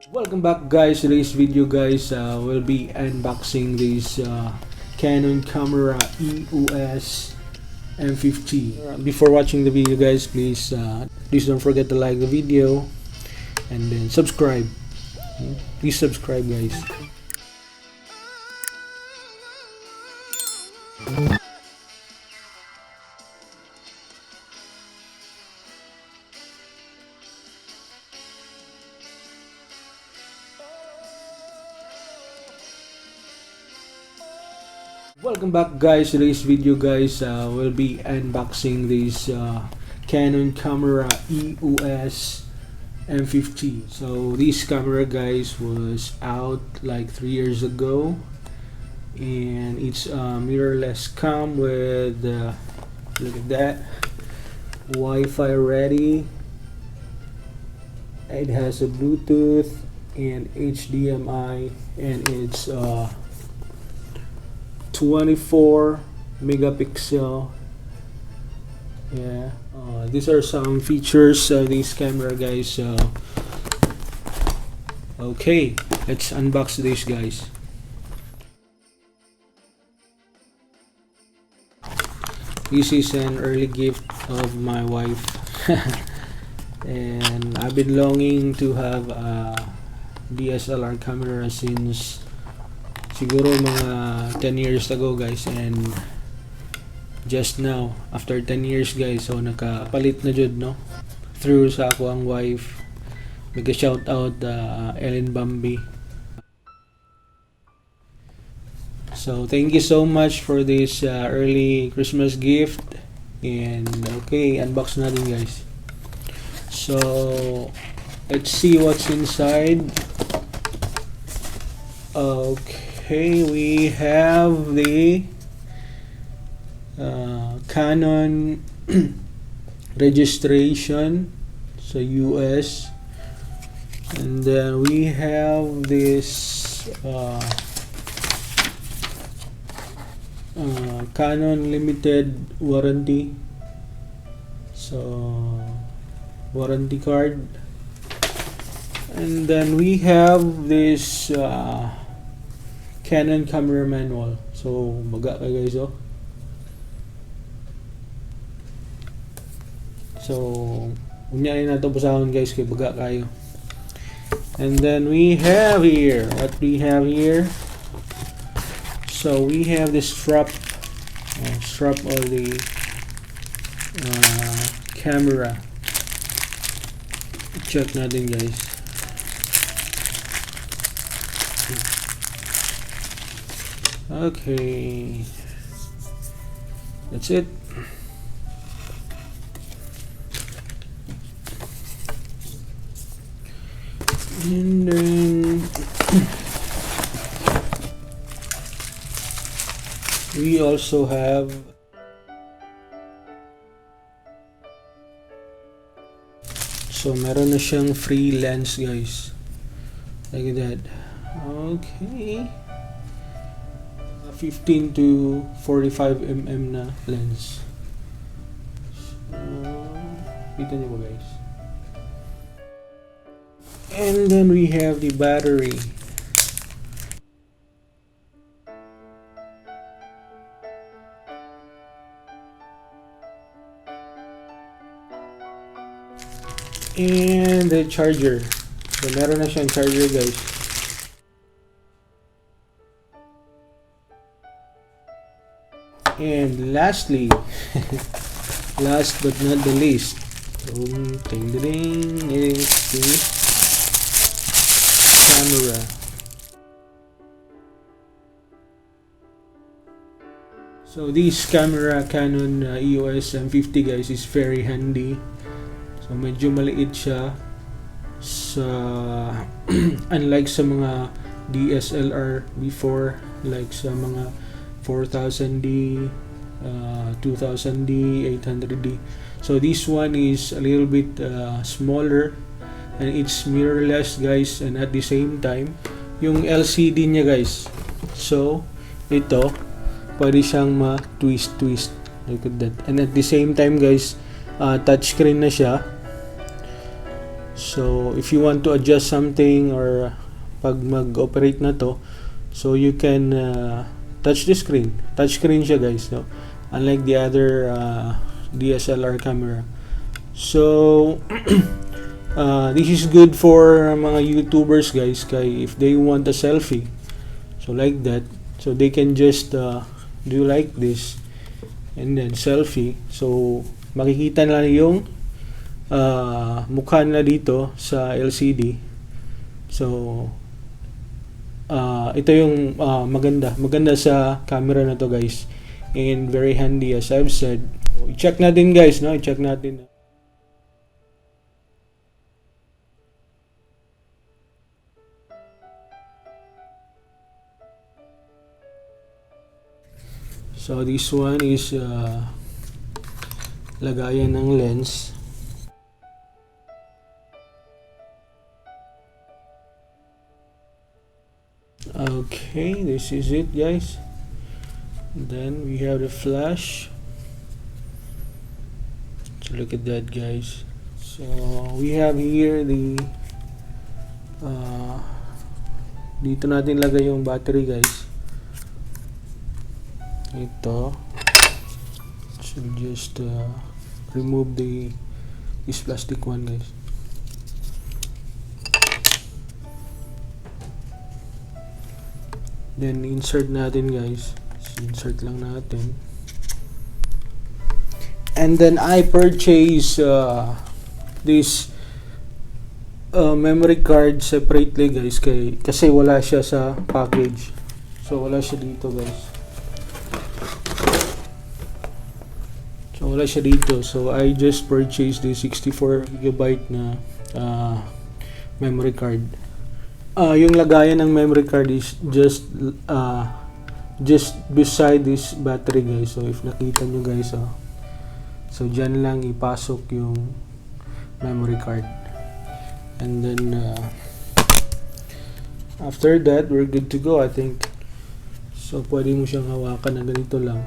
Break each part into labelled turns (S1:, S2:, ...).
S1: Welcome back guys. Today's video guys, we'll be unboxing this Canon camera EOS M50. Before watching the video guys, please don't forget to like the video and then subscribe. Please subscribe guys. Welcome back guys. Today's video guys, we'll be unboxing this Canon camera EOS M50. So this camera guys was out like 3 years ago, and it's mirrorless cam with look at that, Wi-Fi ready. It has a Bluetooth and HDMI, and it's 24 megapixel. Yeah, these are some features of this camera guys. Okay, let's unbox this guys. This is an early gift of my wife and I've been longing to have a DSLR camera since siguro mga 10 years ago guys, and just now after 10 years guys, so nakapalit na jud no through sa ako ang wife. Mega shout out Ellen Bambi. So thank you so much for this early Christmas gift, and okay, unbox natin guys. So let's see what's inside. Okay, we have the Canon registration, so US, and then we have this Canon limited warranty, so warranty card, and then we have this Canon camera manual. So baga ka guys, oh. So unyain na ito pusahon guys, kay baga kayo. And then we have here, what we have here, so we have this strap of the camera. Check natin guys. Okay, that's it. And then we also have meron na siyang free lens guys, like that. Okay, 15 to 45 mm na lens. So, kita niyo ba guys? And then we have the battery. And the charger. So meron na siyang charger guys. And lastly, last but not the least, is the camera. So this camera, Canon EOS M50 guys, is very handy. So medyo maliit siya sa unlike sa mga DSLR before, like sa mga 4000D, 2000D, 800D. So this one is a little bit smaller, and it's mirrorless guys, and at the same time yung LCD niya guys, so ito pwede siyang ma-twist, look at that, and at the same time guys touchscreen na siya. So if you want to adjust something or pag mag-operate na to, so you can touch the screen. Touch screen siya guys, no? Unlike the other DSLR camera. So this is good for mga YouTubers guys, kay if they want a selfie, so like that, so they can just do like this and then selfie. So makikita na yung mukha nila dito sa LCD. So ito yung maganda sa camera na to guys, and very handy as I've said. So, i-check natin guys, no? I-check natin. So this one is lagayan ng lens. Okay, this is it guys. Then we have the flash. So look at that guys. So we have here the dito natin lagay yung battery guys. Ito, so just remove this plastic one guys. Then insert natin guys. So, insert lang natin. And then I purchase this memory card separately guys, kasi wala siya sa package. So wala siya dito guys. Wala siya dito, so I just purchased the 64GB na memory card. Yung lagayan ng memory card is just beside this battery guys. So if nakita nyo guys, so dyan lang ipasok yung memory card, and then after that we're good to go I think. So pwede mo siyang hawakan na ganito lang,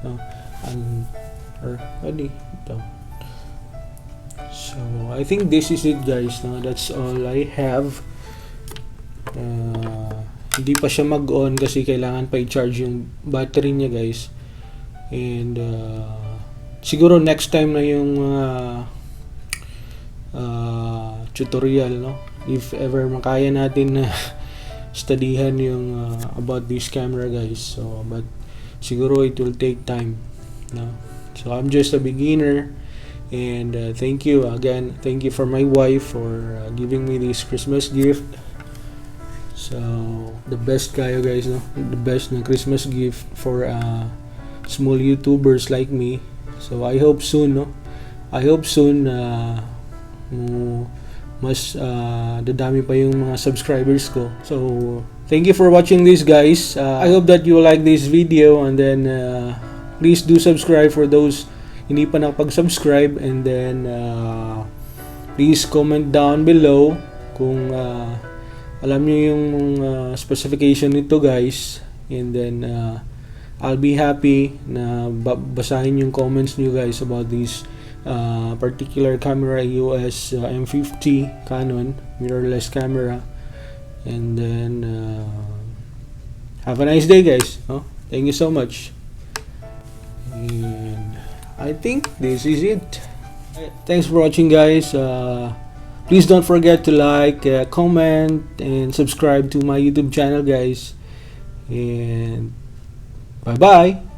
S1: no? Or pwede ito. So I think this is it guys, no? That's all I have. Hindi pa siya mag-on kasi kailangan pa i-charge yung battery niya guys, and siguro next time na yung tutorial, no? If ever makaya natin na studyhan yung about this camera guys. So but siguro it will take time, no? So I'm just a beginner, and thank you again. Thank you for my wife for giving me this Christmas gift. So the best kayo guys, no? The best na Christmas gift for small YouTubers like me. So I hope soon, no? I hope soon mas dadami pa yung mga subscribers ko. So thank you for watching this guys. I hope that you like this video, and then please do subscribe for those hindi pa nakapag-subscribe, and then please comment down below kung alam nyo yung specification nito guys, and then I'll be happy na basahin yung comments nyo guys about this particular camera, EOS M50 Canon mirrorless camera. And then have a nice day guys, oh? Thank you so much. And I think this is it. Thanks for watching guys. Please don't forget to like, comment, and subscribe to my YouTube channel guys. And bye bye.